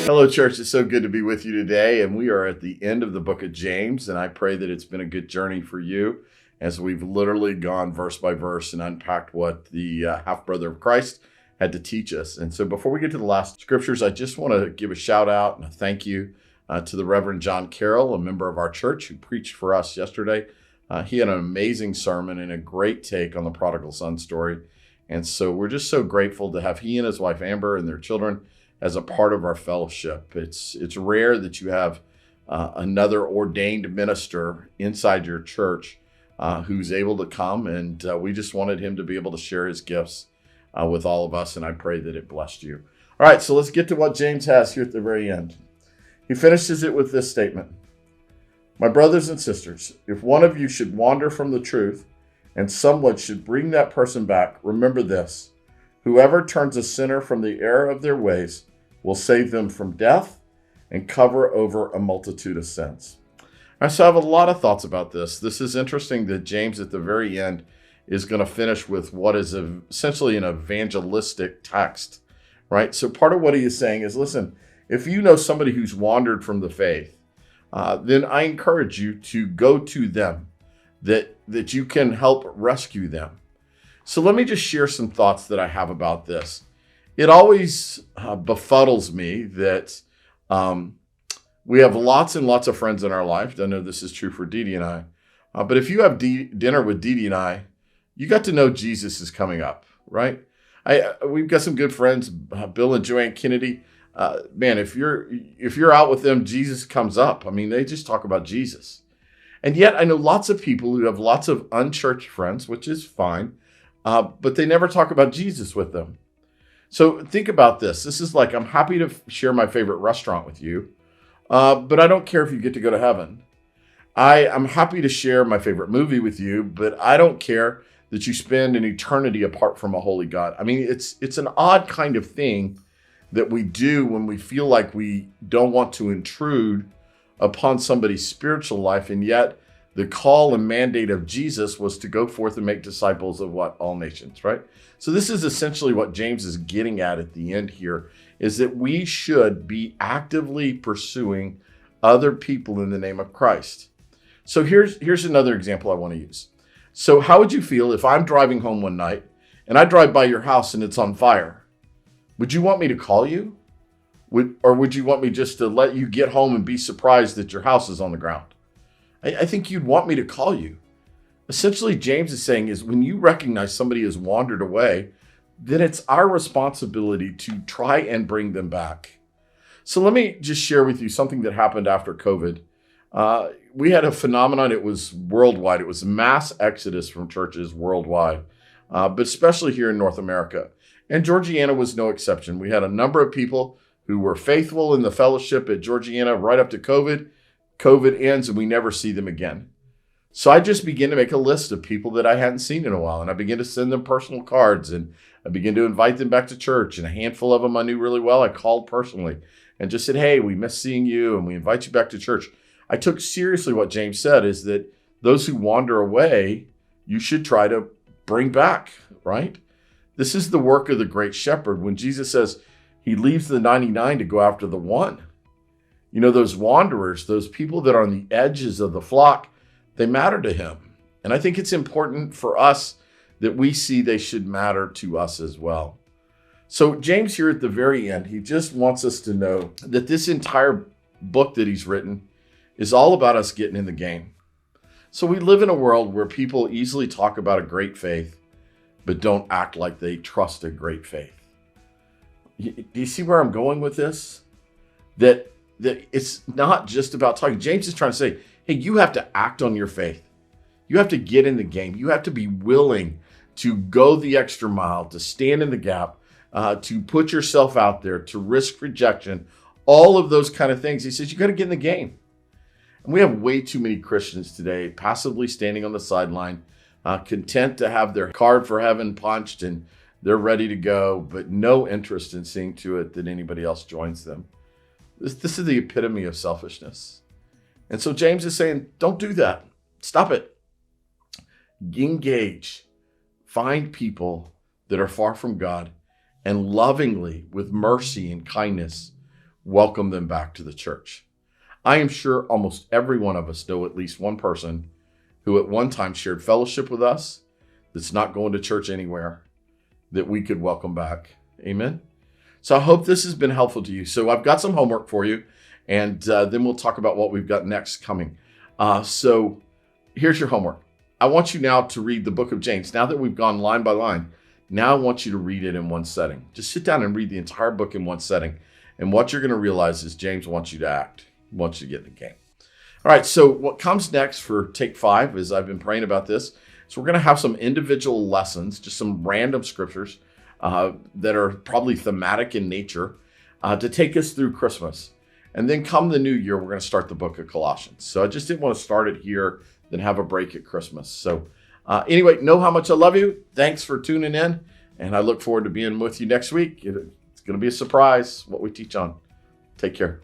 Hello, church. It's so good to be with you today. And we are at the end of the book of James. And I pray that it's been a good journey for you as we've literally gone verse by verse and unpacked what the half-brother of Christ had to teach us. And so before we get to the last scriptures, I just want to give a shout out and a thank you to the Reverend John Carroll, a member of our church who preached for us yesterday. He had an amazing sermon and a great take on the prodigal son story. And so we're just so grateful to have he and his wife Amber and their children as a part of our fellowship. It's rare that you have another ordained minister inside your church who's able to come, and we just wanted him to be able to share his gifts with all of us, and I pray that it blessed you. All right, so let's get to what James has here at the very end. He finishes it with this statement. My brothers and sisters, if one of you should wander from the truth and someone should bring that person back, remember this. Whoever turns a sinner from the error of their ways will save them from death and cover over a multitude of sins. So I have a lot of thoughts about this. This is interesting that James at the very end is going to finish with what is essentially an evangelistic text, right? So part of what he is saying is, listen, if you know somebody who's wandered from the faith, then I encourage you to go to them, that you can help rescue them. So let me just share some thoughts that I have about this. It always befuddles me that we have lots and lots of friends in our life. I know this is true for Dee Dee and I. But if you have dinner with Dee Dee and I, you got to know Jesus is coming up, right? We've got some good friends, Bill and Joanne Kennedy. Man, if you're out with them, Jesus comes up. I mean, they just talk about Jesus. And yet I know lots of people who have lots of unchurched friends, which is fine, but they never talk about Jesus with them. So think about this. This is like, I'm happy to share my favorite restaurant with you, but I don't care if you get to go to heaven. I'm happy to share my favorite movie with you, but I don't care that you spend an eternity apart from a holy God. I mean, it's an odd kind of thing that we do when we feel like we don't want to intrude upon somebody's spiritual life, and yet the call and mandate of Jesus was to go forth and make disciples of what? All nations, right? So this is essentially what James is getting at the end here, is that we should be actively pursuing other people in the name of Christ. So here's another example I want to use. So how would you feel if I'm driving home one night and I drive by your house and it's on fire? Would you want me to call you? Or would you want me just to let you get home and be surprised that your house is on the ground? I think you'd want me to call you. Essentially, James is saying is when you recognize somebody has wandered away, then it's our responsibility to try and bring them back. So let me just share with you something that happened after COVID. We had a phenomenon, it was worldwide. It was mass exodus from churches worldwide, but especially here in North America. And Georgianna was no exception. We had a number of people who were faithful in the fellowship at Georgianna right up to COVID. COVID ends and we never see them again. So I just began to make a list of people that I hadn't seen in a while. And I began to send them personal cards and I began to invite them back to church. And a handful of them I knew really well. I called personally and just said, hey, we miss seeing you and we invite you back to church. I took seriously what James said is that those who wander away, you should try to bring back, right? This is the work of the great shepherd. When Jesus says, he leaves the 99 to go after the one. You know, those wanderers, those people that are on the edges of the flock, they matter to him. And I think it's important for us that we see they should matter to us as well. So James here at the very end, he just wants us to know that this entire book that he's written is all about us getting in the game. So we live in a world where people easily talk about a great faith, but don't act like they trust a great faith. Do you see where I'm going with this? That it's not just about talking. James is trying to say, hey, you have to act on your faith. You have to get in the game. You have to be willing to go the extra mile, to stand in the gap, to put yourself out there, to risk rejection, all of those kind of things. He says, you got to get in the game. And we have way too many Christians today passively standing on the sideline, content to have their card for heaven punched and they're ready to go, but no interest in seeing to it that anybody else joins them. This is the epitome of selfishness. And so James is saying, don't do that. Stop it. Engage. Find people that are far from God and lovingly, with mercy and kindness, welcome them back to the church. I am sure almost every one of us know at least one person who at one time shared fellowship with us that's not going to church anywhere that we could welcome back. Amen. So I hope this has been helpful to you. So I've got some homework for you, and then we'll talk about what we've got next coming. So here's your homework. I want you now to read the book of James. Now that we've gone line by line, now I want you to read it in one setting. Just sit down and read the entire book in one setting. And what you're going to realize is James wants you to act. He wants you to get in the game. All right, so what comes next for Take 5, as I've been praying about this, so we're going to have some individual lessons, just some random scriptures that are probably thematic in nature to take us through Christmas. And then come the new year, we're going to start the book of Colossians. So I just didn't want to start it here, then have a break at Christmas. So anyway, know how much I love you. Thanks for tuning in. And I look forward to being with you next week. It's going to be a surprise what we teach on. Take care.